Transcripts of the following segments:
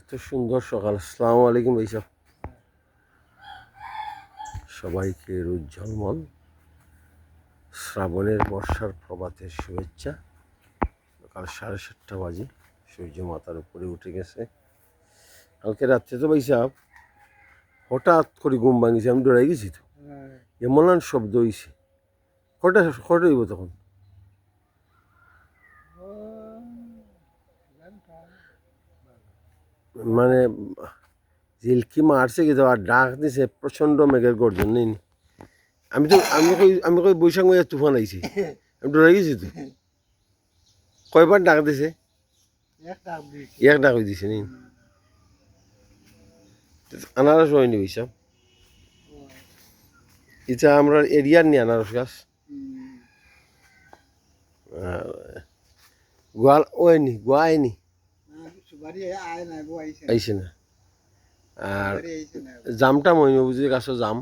এত সুন্দর সকাল। আসসালামু আলাইকুম ভাই সাহেব, সবাইকে রোদ ঝলমল শ্রাবণের বর্ষার প্রভাতের শুভেচ্ছা। সকাল 7:30 বাজে, সূর্য মাথার উপরে উঠে গেছে। কালকে রাত্রে তো ভাই সাহেব হঠাৎ করে ঘুম ভাঙিছে, আমি ডরাই গেছি। তো এমন শব্দ হয়েছে, কটা কটা হইব তখন? মানে ঝিলকি মারছে কিন্তু, আর ডাক দিছে প্রচণ্ড মেঘের গর্জন নেই। আমি কই বৈশাখ মাসে তুফান আইছে, আমি ডরাই গেছি। তো কয়বার ডাক দিছে? এক ডাক হয়ে দিছে নি। আনারস হয়নি বৈশাখ, এটা আমরা এরিয়ার নি আনারস গাছ। গোয়াল ওয়নি, গোয়া আয়নি, আইছে না। আর জামটা মহিম বুঝি গাছও জাম।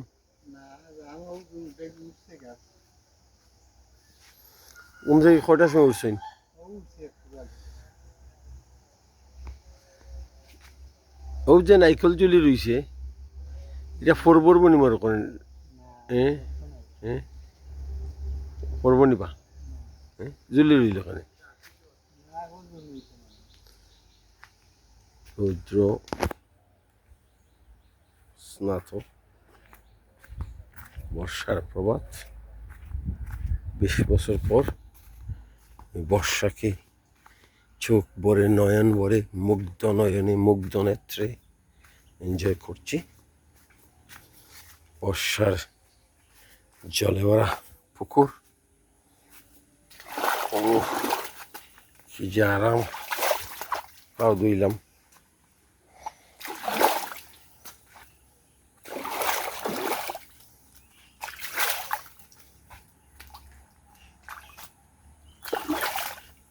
থেকে কয়টার সময় উঠছেন? ও যে নাইকল চুলি রইছে, এটা ফরবর নি মনে করেন? হ্যাঁ হ্যাঁ, ফরব নিবা? হ্যাঁ, জুলি রইল ওখানে। রৌদ্র স্নাত বর্ষার প্রভাত। 20 বছর পর বর্ষাকে চোখ ভরে, নয়ন ভরে, মুগ্ধ নয়নে, মুগ্ধ নেত্রে এনজয় করছি। বর্ষার জলে ভরা পুকুর, ও কি যে আরাম। পাও ধুইলাম।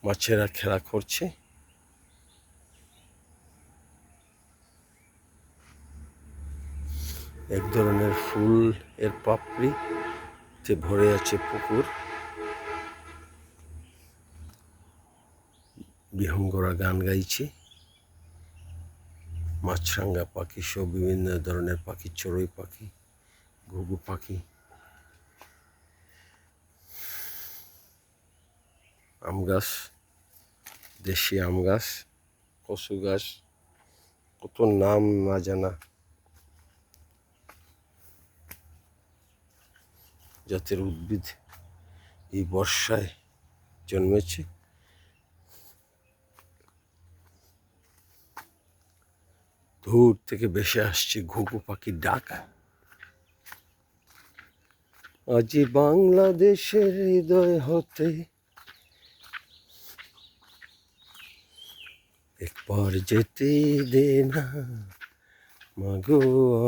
মাছেরা খেলা করছে। এক ধরনের ফুল এর পাপড়িতে ভরে আছে পুকুর। বিহঙ্গরা গান গাইছে। মাছরাঙ্গা পাখি সহ বিভিন্ন ধরনের পাখি, চড়ুই পাখি, ঘুঘু পাখি। আম গাছ, দেশি আম গাছ, কচু গাছ, কত নাম না জানা জাতের উদ্ভিদ এই বর্ষায় জন্মেছে। দূর থেকে ভেসে আসছে ঘুঘু পাখির ডাক। আজি বাংলাদেশের হৃদয় হতে একবার যেতে দে না মাগো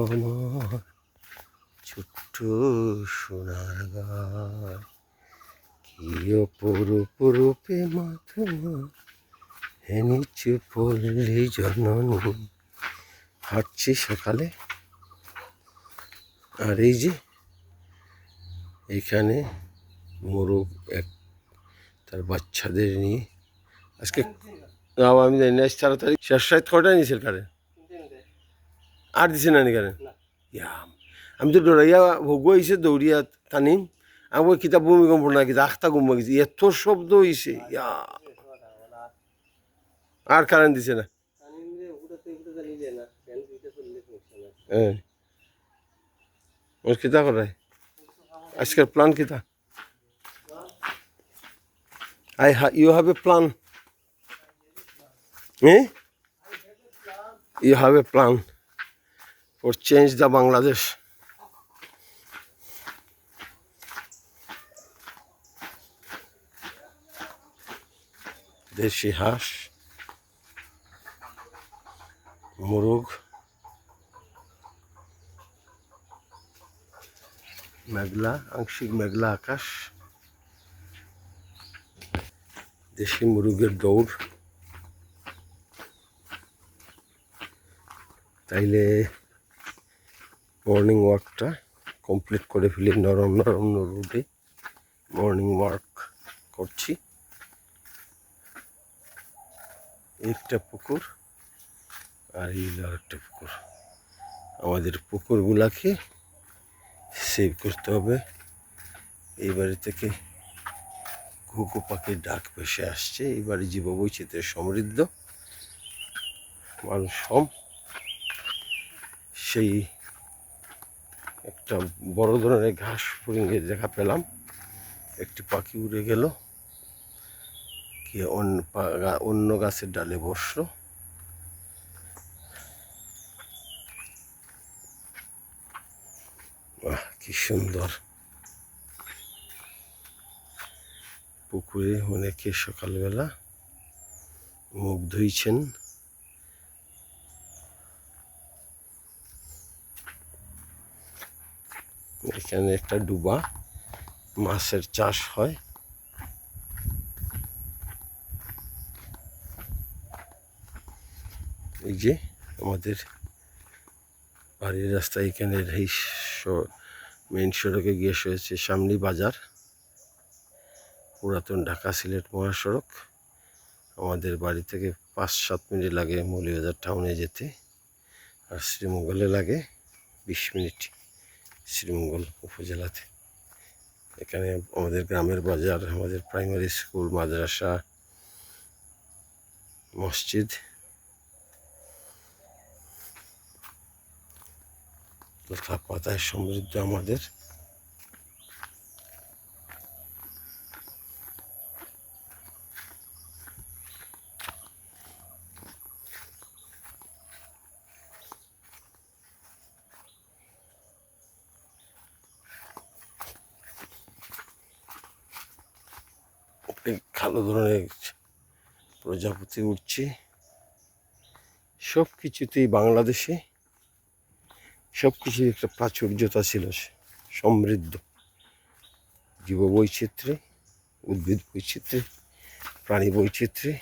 আমার ছোট্ট সোনার গায়। কি অপরূপ রূপে মাথা হেনিচে পড়লি জননী। হাঁটছি সকালে, আর এই যে এখানে মোরগ এক তার বাচ্চাদের নিয়ে আজকে, আমি জানি না, 4 তারিখ 7 কটায় নিয়েছিল কারে? আর দিছে না নি কারে? আমি তো ডরাইয়া ভোগ হয়েছে, দৌড়িয়া টানিম। আমি ওই কিতাব ভূমিকম্প না কিতা আখতা গুম্বা গেছি, এত শব্দ হয়েছে। আর কারেন্ট দিছে না। হ্যাঁ, কিতা করে আজকের প্ল্যান কিতা? You have a plan? Eh? You have a plan for change the Bangladesh? দেশি হাঁস, মোরগ, মেঘলা, আংশিক মেঘলা আকাশ, দেশি মুরগের দৌড়। তাইলে মর্নিং ওয়াকটা কমপ্লিট করে ফেলি। নরম নরম রোদে মর্নিং ওয়াক করছি। একটা পুকুর আর এই হলো আরেকটা পুকুর। আমাদের পুকুরগুলাকে সেভ করতে হবে। এই বাড়ি থেকে ঘুঘু পাখির ডাক ভেসে আসছে। এই বাড়ি জীববৈচিত্র্যে সমৃদ্ধ, মানুষ কম। সেই একটা বড় ধরনের ঘাস ফড়িংয়ে দেখা পেলাম, একটি পাখি উড়ে গেল, কি অন্য গাছের ডালে বসলো। বাহ, কি সুন্দর। পুকুরে অনেকে সকালবেলা মুখ ধুইছেন। এখানে একটা ডুবা, মাছের চাষ হয়। এই যে আমাদের বাড়ির রাস্তা, এখানে এই মেইন সড়কে গিয়ে হয়েছে সামনে বাজার, পুরাতন ঢাকা সিলেট মহাসড়ক। আমাদের বাড়ি থেকে 5-7 মিনিট লাগে মৌলভীবাজার টাউনে যেতে, আর শ্রীমঙ্গলে লাগে 20 মিনিট, শ্রীমঙ্গল উপজেলাতে। এখানে আমাদের গ্রামের বাজার, আমাদের প্রাইমারি স্কুল, মাদ্রাসা, মসজিদ। লতা পাতায় সমৃদ্ধ আমাদের। ভালো ধরনের প্রজাপতি উঠছে। সব কিছুতেই বাংলাদেশে সব কিছুর একটা প্রাচুর্যতা ছিল, সমৃদ্ধ জীববৈচিত্র্যে, উদ্ভিদ বৈচিত্র্যে, প্রাণী বৈচিত্র্যে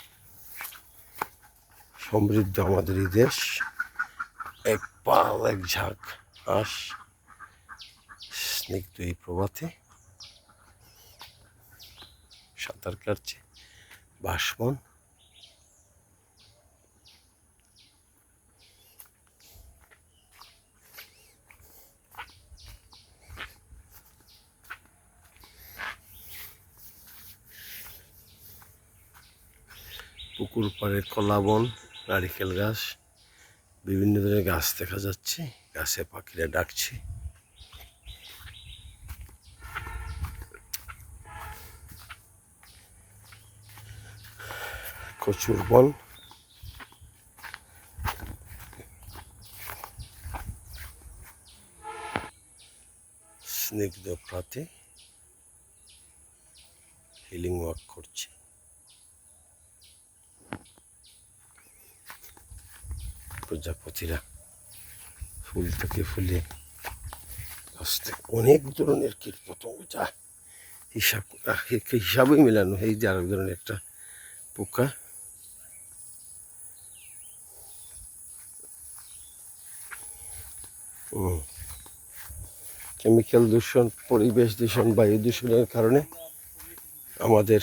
সমৃদ্ধ আমাদের এই দেশ। এক পাল এক ঝাঁক হাঁস স্নিগ্ধ এই প্রভাতে সাঁতার কাটছে। বাষ্পন, পুকুর পাড়ে কলা বন, নারিকেল গাছ, বিভিন্ন ধরনের গাছ দেখা যাচ্ছে। গাছে পাখিরা ডাকছে। কচুর বন, স্নিগ্ধ প্রাতে হিলিং ওয়াক করছে। প্রজাপতিরা ফুল থেকে ফুলে আসতে অনেক ধরনের কীট পতঙ্গ, যা হিসাবেই মেলানো। এই যে আরেক ধরনের একটা পোকা। কেমিক্যাল দূষণ, পরিবেশ দূষণ, বায়ু দূষণের কারণে আমাদের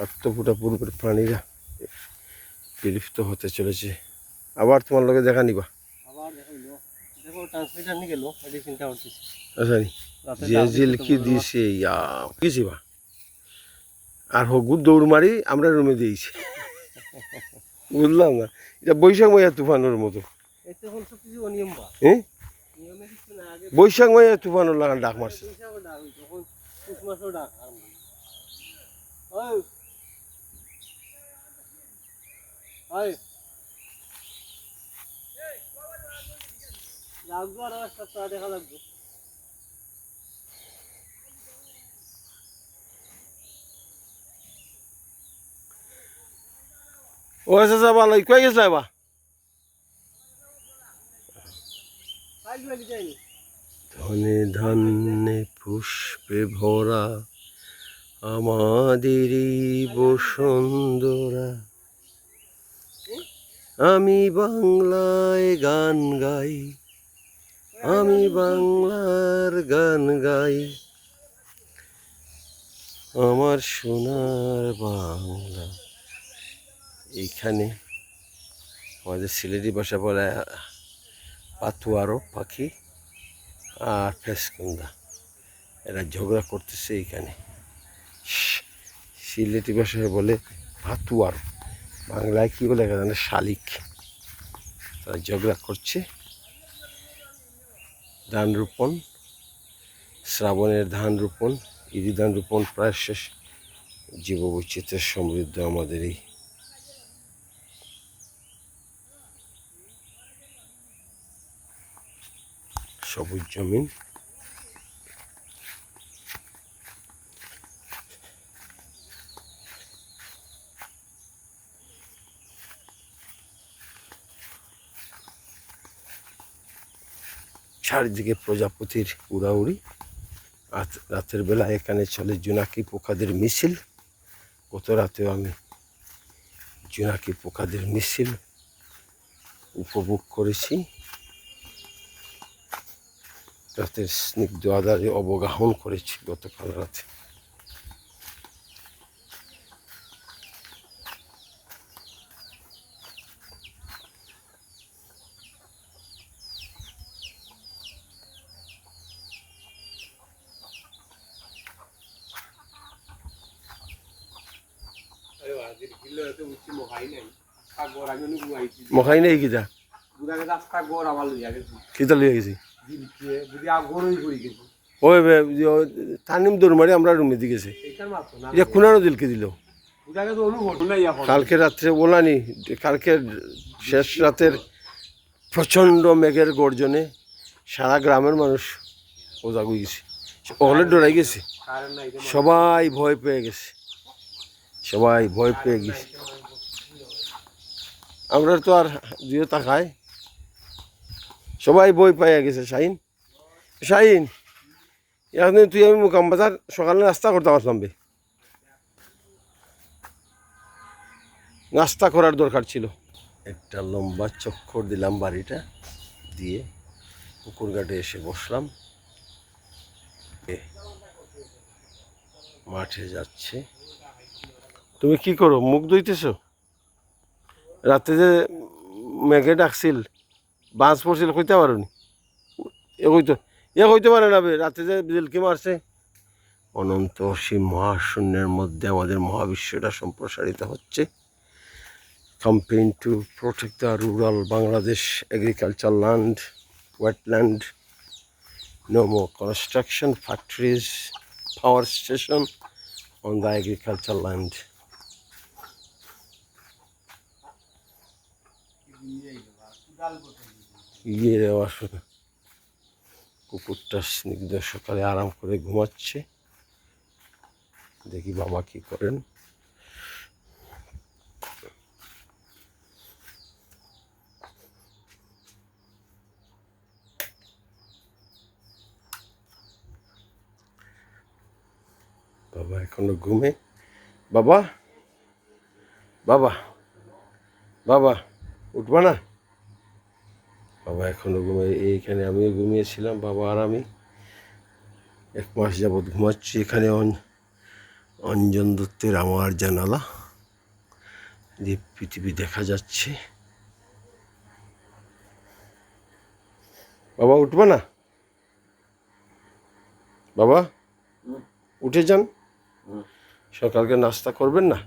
আত্মপুটা পূর্বের প্রাণীরা বিলুপ্ত হতে চলেছে। আবার তোমার লগে দেখা নিবা। আচ্ছা, যে জিল কি দিছে কিছিবা আর হগুর দৌড় মারি আমরা রুমে দিয়েছি। বুঝলাম না, এটা বৈশাখ মাইয়া তুফানের মতো। হ্যাঁ, বৈশাখ মাইয়া তুফানের লাগান ডাক মারছে। দেখা লাগবে। ও আচ্ছা, ভালো কয়ে গেছে বা ধনে ধান্যে পুষ্পে ভরা আমাদেরই বসুন্ধরা। আমি বাংলায় গান গাই, আমি বাংলার গান গাই, আমার সোনার বাংলা। এইখানে আমাদের সিলেটি ভাষা বলে পাতুয়ারো পাখি আর ফেসকুন্দা, এরা ঝগড়া করতেছে এইখানে। সিলেটি ভাষায় বলে পাতুয়ারো, বাংলায় কী বলে এখানে শালিক। তারা ঝগড়া করছে। ধান রোপণ, শ্রাবণের ধান রোপণ, ইরি ধান রোপণ প্রায় শেষ। জীববৈচিত্র্য সমৃদ্ধ আমাদের এই সবুজ জমিন। চারিদিকে প্রজাপতির উড়াউড়ি। রাতের বেলা এখানে চলে জোনাকি পোকাদের মিছিল। গত রাতেও আমি জোনাকি পোকাদের মিছিল উপভোগ করেছি। রাতের স্নিগ্ধ আধারে অবগাহন করেছি গতকাল রাতে। মখাই নাই কিতা কিতা লিয়ে গেছি ওই তানিম দৌড় মারি আমরা রুমে দিয়ে গেছে। এটা কোনারও দিলকে দিল কালকে রাত্রে বলানি। কালকে শেষ রাতের প্রচণ্ড মেঘের গর্জনে সারা গ্রামের মানুষ ওজাগ হয়ে গেছে, ওগুলো ডরাই গেছে, সবাই ভয় পেয়ে গেছে, সবাই ভয় পেয়ে গেছে। আমরা তো আর দুইও তাকায়, সবাই ভয় পেয়ে গেছে। শাহিন এখন তুই আমি মুকাম বাজার সকালে নাস্তা করতে পারতাম বে, নাস্তা করার দরকার ছিল। একটা লম্বা চক্কর দিলাম বাড়িটা দিয়ে, পুকুর ঘাটে এসে বসলাম। মাঠে যাচ্ছে। তুমি কি করো, মুখ ধুইতেছ? রাতে যে মেঘে ডাকছিল, বাঁশ পড়ছিল, কইতে পারো নি? কইতে পারে না বে, রাতে যে বিজলকি মারছে। অনন্ত অসীম মহাশূন্যের মধ্যে আমাদের মহাবিশ্বটা সম্প্রসারিত হচ্ছে। campaign to protect the rural Bangladesh agricultural land, wetland, no more construction factories, power station on the agricultural land. কুকুরটা স্নিগ্ধ সকালে আরাম করে ঘুমাচ্ছে। দেখি বাবা কি করেন। বাবা এখনো ঘুমে। বাবা বাবা বাবা উঠবা না? বাবা এখনো ঘুমে। এইখানে আমিও ঘুমিয়েছিলাম, বাবা আর আমি 1 মাস যাবৎ ঘুমাচ্ছি এখানে। অঞ্জন দত্তের আমার জানালা দিয়ে পৃথিবী দেখা যাচ্ছে। বাবা উঠবা না? বাবা উঠে যান, সকালকে নাস্তা করবেন না?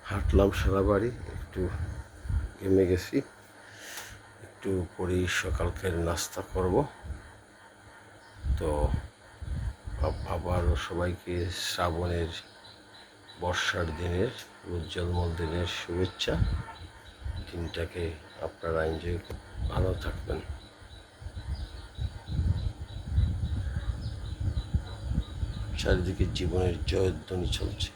হাঁটলাম সারা বাড়ি, একটু ঘেমে গেছি, একটু পরেই সকালকের নাস্তা করব। তো আবারও সবাইকে শ্রাবণের বর্ষার দিনের উজ্জ্বলময় দিনের শুভেচ্ছা। দিনটাকে আপনারা এনজয় করুন, ভালো থাকবেন। চারিদিকে জীবনের জয়ধ্বনি চলছে।